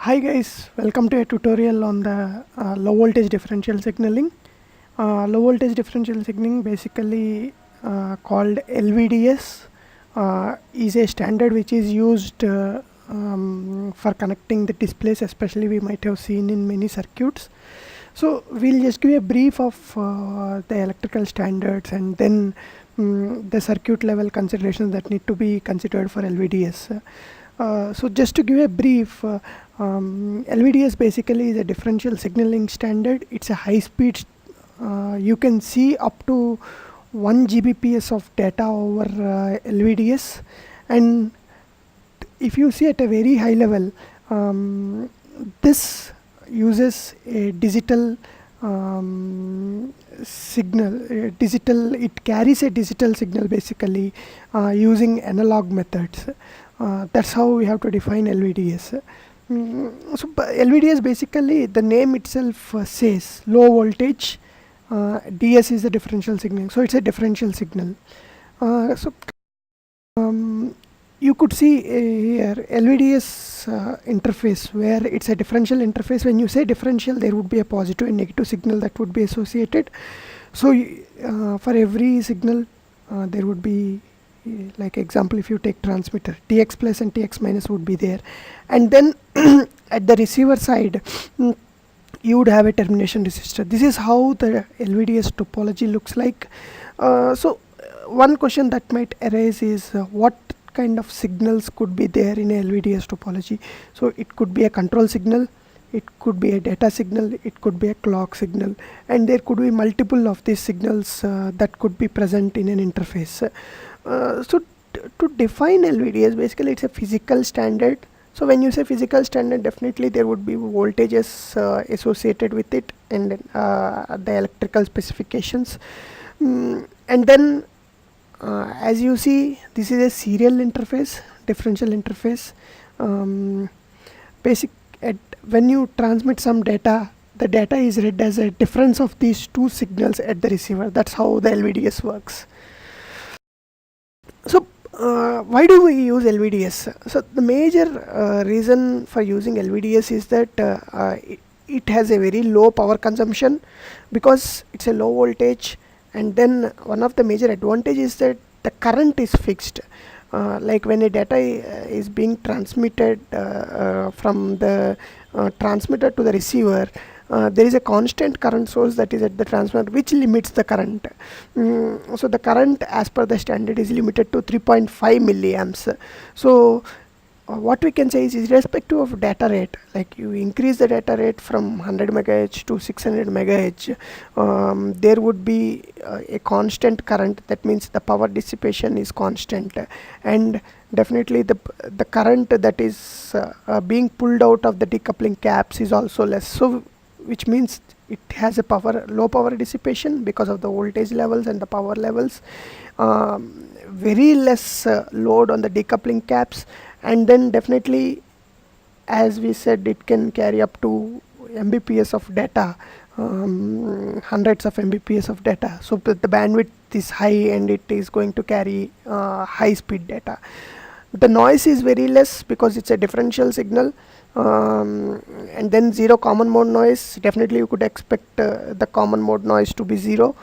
Hi guys, welcome to a tutorial on the low voltage differential signaling. Low voltage differential signaling, basically called LVDS, is a standard which is used for connecting the displays, especially we might have seen in many circuits. So we'll just give a brief of the electrical standards and then the circuit level considerations that need to be considered for LVDS. So just to give a brief, LVDS basically is a differential signaling standard. It's a high speed, you can see up to 1 Gbps of data over LVDS, and if you see at a very high level, this uses a digital signal, it carries a digital signal basically using analog methods. That's how we have to define LVDS. So LVDS, basically the name itself says low voltage, DS is the differential signal, so it's a differential signal. You could see here LVDS interface, where it's a differential interface. When you say differential, there would be a positive and negative signal that would be associated. So for every signal there would be, like example, if you take transmitter, TX plus and TX minus would be there, and then at the receiver side you would have a termination resistor. This is how the LVDS topology looks like. So one question that might arise is what kind of signals could be there in a LVDS topology. So it could be a control signal, it could be a data signal, it could be a clock signal, and there could be multiple of these signals that could be present in an interface. So to define LVDS, basically it's a physical standard. So when you say physical standard, definitely there would be voltages associated with it, and the electrical specifications, and then as you see, this is a serial interface, differential interface. When you transmit some data, the data is read as a difference of these two signals at the receiver. That's how the LVDS works. So why do we use LVDS? So the major reason for using LVDS is that it has a very low power consumption because it's a low voltage. And then one of the major advantages is that the current is fixed. Like when a data is being transmitted from the transmitter to the receiver, there is a constant current source that is at the transmitter, which limits the current. So the current, as per the standard, is limited to 3.5 milliamps. So what we can say is, irrespective of data rate, like you increase the data rate from 100 megahertz to 600 megahertz, there would be a constant current. That means the power dissipation is constant, and definitely the current that is being pulled out of the decoupling caps is also less. So which means it has a low power dissipation because of the voltage levels and the power levels, very less load on the decoupling caps, and then definitely, as we said, it can carry up to Mbps of data, hundreds of Mbps of data. So the bandwidth is high and it is going to carry high speed data. The noise is very less because it's a differential signal, and then zero common mode noise. Definitely you could expect the common mode noise to be zero.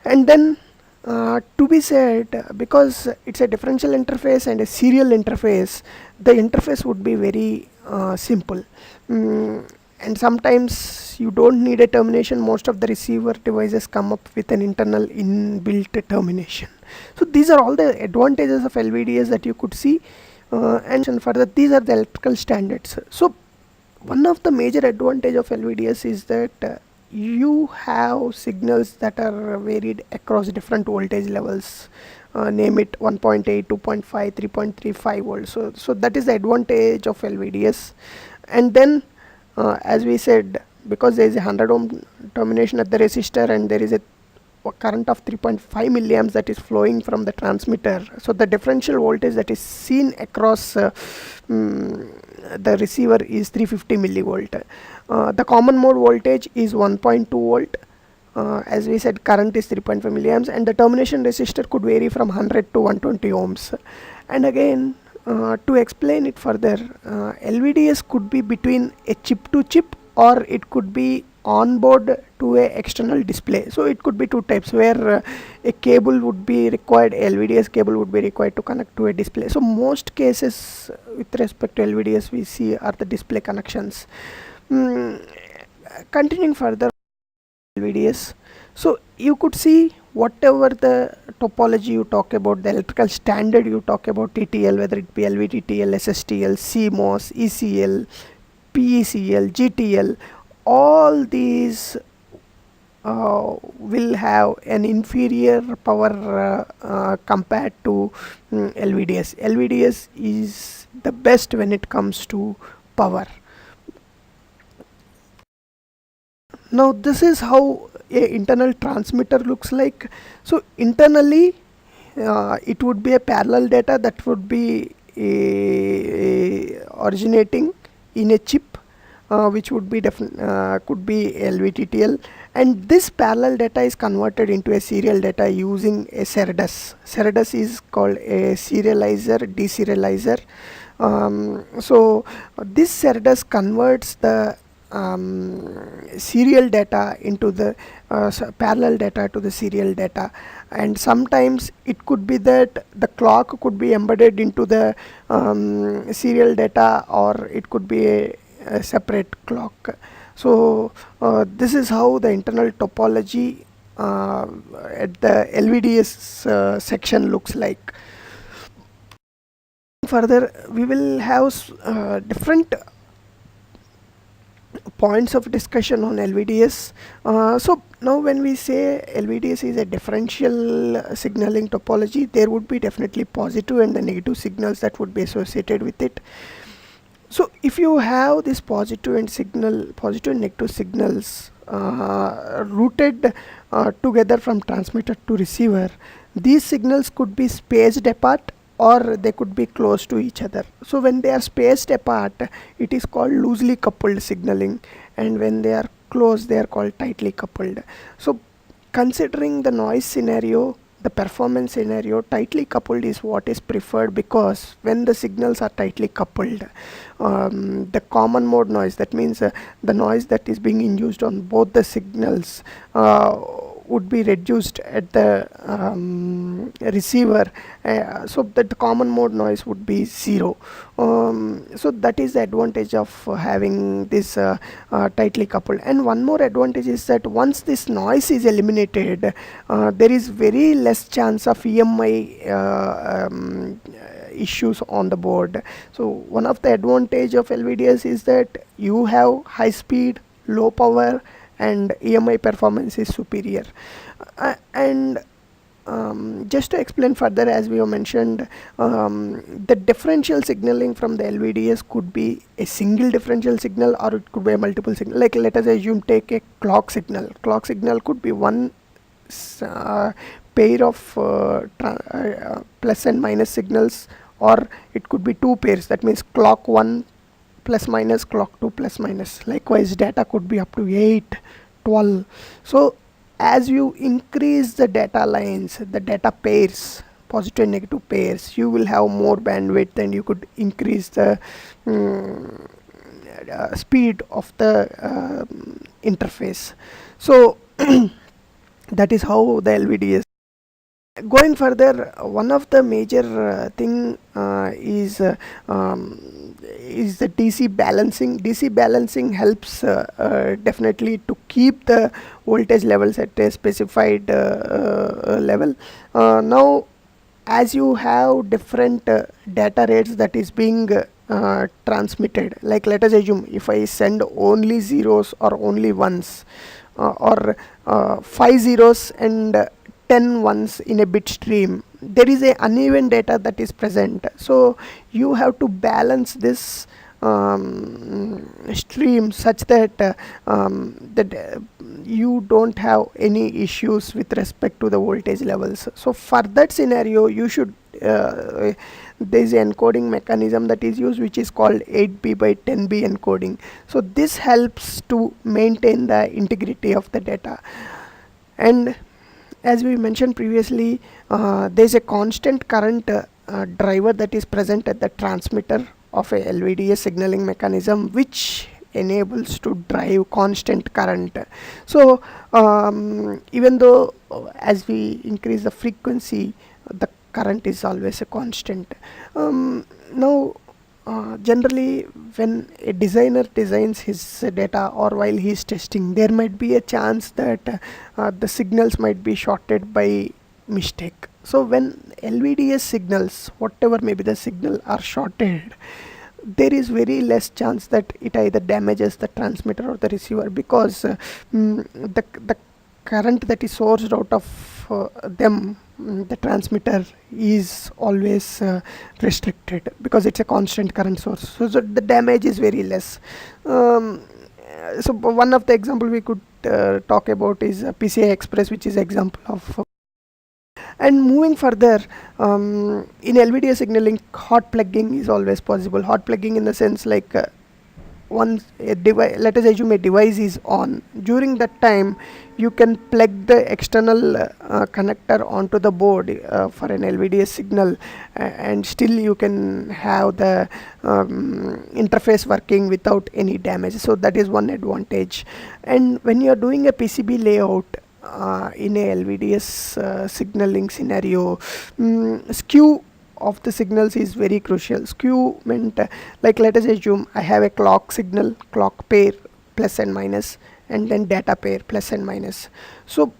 And then to be said, because it's a differential interface and a serial interface, the interface would be very simple, and sometimes you don't need a termination. Most of the receiver devices come up with an internal inbuilt termination. So these are all the advantages of LVDS that you could see, and further, these are the electrical standards. So one of the major advantage of LVDS is that you have signals that are varied across different voltage levels, name it 1.8, 2.5, 3.35 volts. So that is the advantage of LVDS. And then as we said, because there is a 100 ohm termination at the resistor and there is a current of 3.5 milliamps that is flowing from the transmitter, so the differential voltage that is seen across the receiver is 350 millivolt. The common mode voltage is 1.2 volt. As we said, current is 3.5 milliamps, and the termination resistor could vary from 100 to 120 ohms. And again, To explain it further, LVDS could be between a chip to chip, or it could be on board to a external display. So it could be two types, where a cable would be required, LVDS cable would be required to connect to a display. So most cases with respect to LVDS we see are the display connections. Continuing further, LVDS, so you could see whatever the topology you talk about, the electrical standard you talk about, TTL, whether it be LVDTL, SSTL, CMOS, ECL, PECL, GTL, all these will have an inferior power compared to LVDS. LVDS is the best when it comes to power. Now this is how a internal transmitter looks like. So internally it would be a parallel data that would be originating in a chip, which would be could be LVTTL, and this parallel data is converted into a serial data using a SERDES. SERDES is called a serializer, deserializer. So this SERDES converts the serial data into the parallel data to the serial data, and sometimes it could be that the clock could be embedded into the serial data, or it could be a separate clock. So this is how the internal topology at the LVDS section looks like. Further, we will have different points of discussion on LVDS. So now when we say LVDS is a differential signaling topology, there would be definitely positive and the negative signals that would be associated with it. So if you have this positive and negative signals routed together from transmitter to receiver, these signals could be spaced apart, or they could be close to each other. So when they are spaced apart, it is called loosely coupled signaling, and when they are close, they are called tightly coupled. So considering the noise scenario, the performance scenario, tightly coupled is what is preferred, because when the signals are tightly coupled, the common mode noise, that means the noise that is being induced on both the signals would be reduced at the receiver, so that the common mode noise would be 0. So that is the advantage of having this tightly coupled. And one more advantage is that once this noise is eliminated, there is very less chance of EMI issues on the board. So one of the advantage of LVDS is that you have high speed, low power, and EMI performance is superior. And just to explain further, as we have mentioned, the differential signaling from the LVDS could be a single differential signal, or it could be a multiple signal. Like let us assume, take a clock signal. Clock signal could be one pair of plus and minus signals, or it could be two pairs, that means clock 1 plus minus, clock 2 plus minus. Likewise, data could be up to 8, 12. So as you increase the data lines, the data pairs, positive and negative pairs, you will have more bandwidth, and you could increase the speed of the interface. So that is how the LVDS. Going further, one of the major thing is the DC balancing. DC balancing helps definitely to keep the voltage levels at a specified level. Now, as you have different data rates that is being transmitted, like let us assume if I send only zeros or only ones, or 5 zeros and 10 ones in a bit stream, there is a uneven data that is present. So you have to balance this stream such that you don't have any issues with respect to the voltage levels. So for that scenario, you should there is an encoding mechanism that is used, which is called 8B by 10B encoding. So this helps to maintain the integrity of the data. And as we mentioned previously, there is a constant current driver that is present at the transmitter of a LVDS signaling mechanism, which enables to drive constant current. So even though as we increase the frequency, the current is always a constant. Now generally when a designer designs his data, or while he is testing, there might be a chance that the signals might be shorted by mistake. So when LVDS signals, whatever may be the signal, are shorted, there is very less chance that it either damages the transmitter or the receiver, because the current that is sourced out of the transmitter is always restricted, because it's a constant current source, so the damage is very less. So one of the example we could talk about is PCI Express, which is example of. And moving further, in LVDS signaling, hot plugging is always possible. Hot plugging in the sense like once a device, let us assume a device is on, during that time you can plug the external connector onto the board for an LVDS signal, and still you can have the interface working without any damage. So that is one advantage. And when you are doing a PCB layout in a LVDS signaling scenario, skew of the signals is very crucial. Skew meant like, let us assume I have a clock signal, clock pair plus and minus, and then data pair plus and minus. So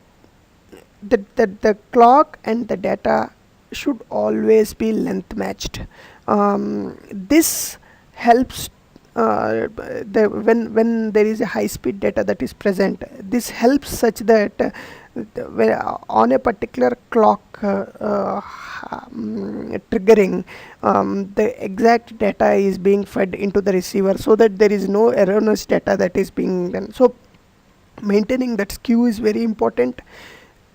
the clock and the data should always be length matched. This helps when there is a high speed data that is present. This helps such that on a particular clock triggering, the exact data is being fed into the receiver, so that there is no erroneous data that is being done. So maintaining that skew is very important.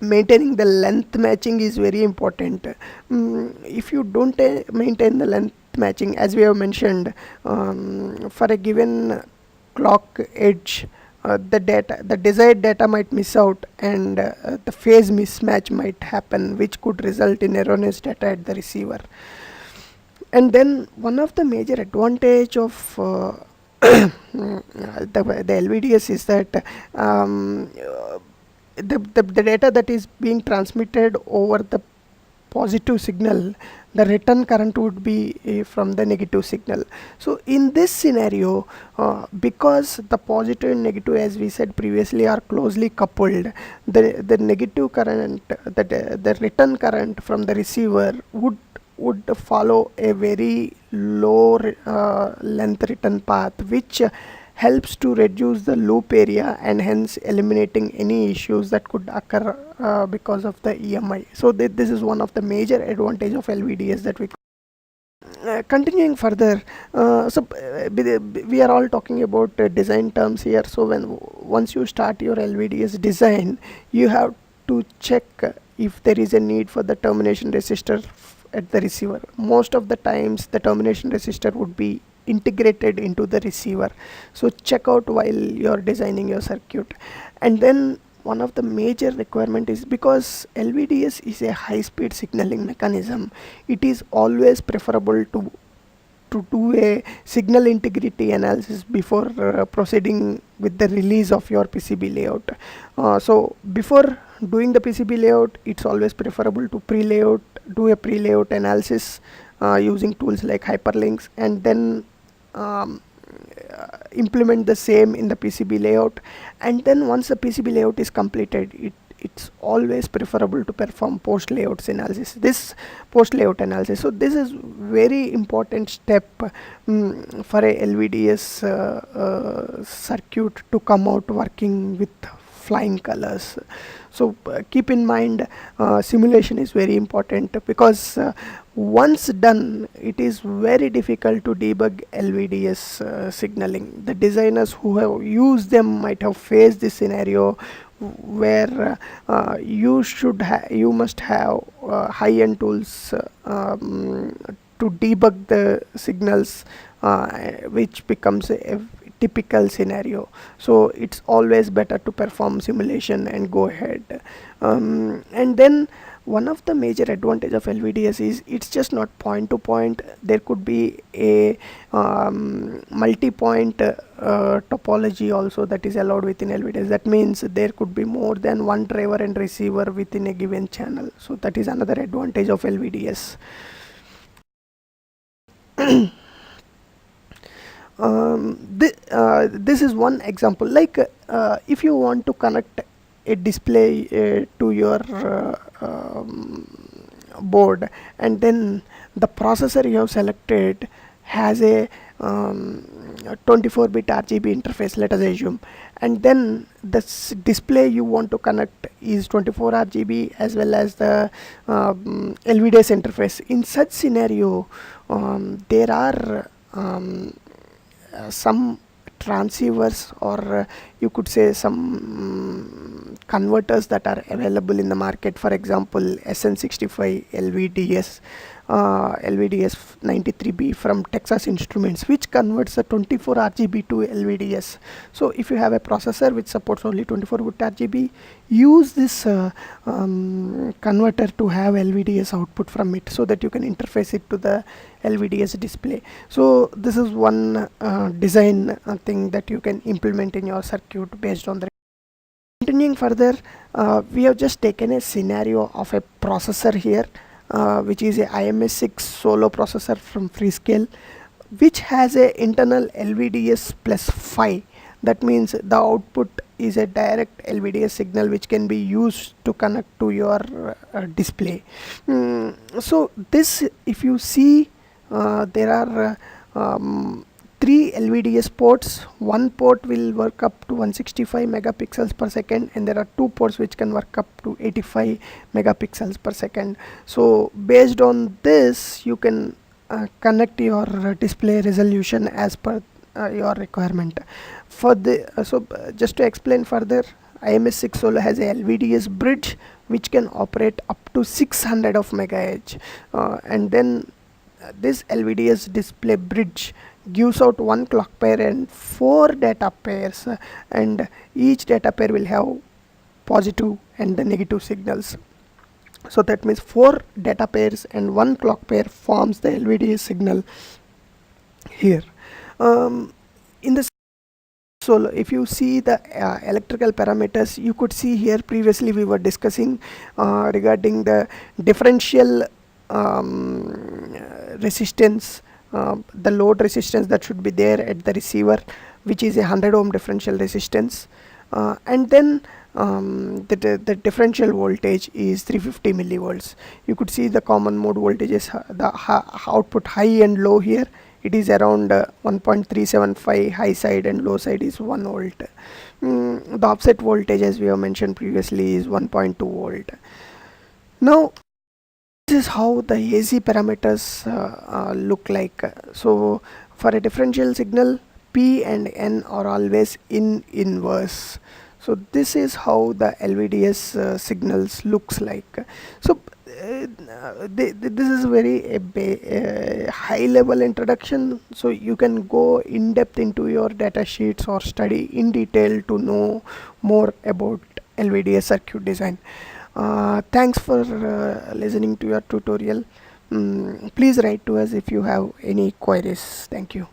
Maintaining the length matching is very important. If you don't maintain the length matching, as we have mentioned, for a given clock edge, the desired data might miss out, and the phase mismatch might happen, which could result in erroneous data at the receiver. And then one of the major advantage of the LVDS is that the data that is being transmitted over the positive signal, the return current would be from the negative signal. So in this scenario, because the positive and negative, as we said previously, are closely coupled, the negative current, the return current from the receiver would follow a very low length return path, which helps to reduce the loop area and hence eliminating any issues that could occur because of the EMI. So this is one of the major advantage of LVDS that we continuing further. We are all talking about design terms here. So once you start your LVDS design, you have to check if there is a need for the termination resistor at the receiver. Most of the times the termination resistor would be integrated into the receiver, so check out while you're designing your circuit. And then one of the major requirement is, because LVDS is a high speed signaling mechanism, it is always preferable to do a signal integrity analysis before proceeding with the release of your PCB layout. So before doing the PCB layout, it's always preferable to do a pre-layout analysis using tools like hyperlinks, and then implement the same in the PCB layout. And then once the PCB layout is completed, it's always preferable to perform post layout analysis. So this is very important step for a LVDS circuit to come out working with flying colors. So keep in mind, simulation is very important, because once done, it is very difficult to debug LVDS signaling. The designers who have used them might have faced this scenario where you must have high-end tools to debug the signals, which becomes a typical scenario. So it's always better to perform simulation and go ahead. And then One of the major advantage of LVDS is it's just not point to point. There could be a multi-point topology also that is allowed within LVDS. That means there could be more than one driver and receiver within a given channel. So that is another advantage of LVDS. This is one example. Like if you want to connect a display to your board, and then the processor you have selected has a 24-bit RGB interface, let us assume, and then the display you want to connect is 24 RGB as well as the LVDS interface. In such scenario, there are some transceivers, or you could say some converters that are available in the market. For example, SN65 LVDS, LVDS 93B from Texas Instruments, which converts the 24 RGB to LVDS. So if you have a processor which supports only 24-bit RGB, use this converter to have LVDS output from it, so that you can interface it to the LVDS display. So this is one design thing that you can implement in your circuit based on the. Continuing further, we have just taken a scenario of a processor here, which is a IMS6 solo processor from Freescale, which has a internal LVDS plus 5. That means the output is a direct LVDS signal which can be used to connect to your display. So this, if you see, there are 3 LVDS ports. One port will work up to 165 megapixels per second, and there are 2 ports which can work up to 85 megapixels per second. So based on this, you can connect your display resolution as per your requirement. For the just to explain further, IMS6 Solo has a LVDS bridge which can operate up to 600 of megahertz, and then this LVDS display bridge gives out 1 clock pair and 4 data pairs, and each data pair will have positive and the negative signals. So that means 4 data pairs and 1 clock pair forms the LVDS signal here. In the Solo, if you see the electrical parameters, you could see here previously we were discussing regarding the differential resistance, the load resistance that should be there at the receiver, which is a 100 ohm differential resistance, and then the differential voltage is 350 millivolts. You could see the common mode voltages, the output high and low here. It is around 1.375 high side, and low side is 1 volt. The offset voltage, as we have mentioned previously, is 1.2 volt. Now this is how the AC parameters look like. So for a differential signal, P and N are always in inverse. So this is how the LVDS signals looks like. So this is very high level introduction, so you can go in depth into your data sheets or study in detail to know more about LVDS circuit design. Thanks for listening to your tutorial. Please write to us if you have any queries. Thank you.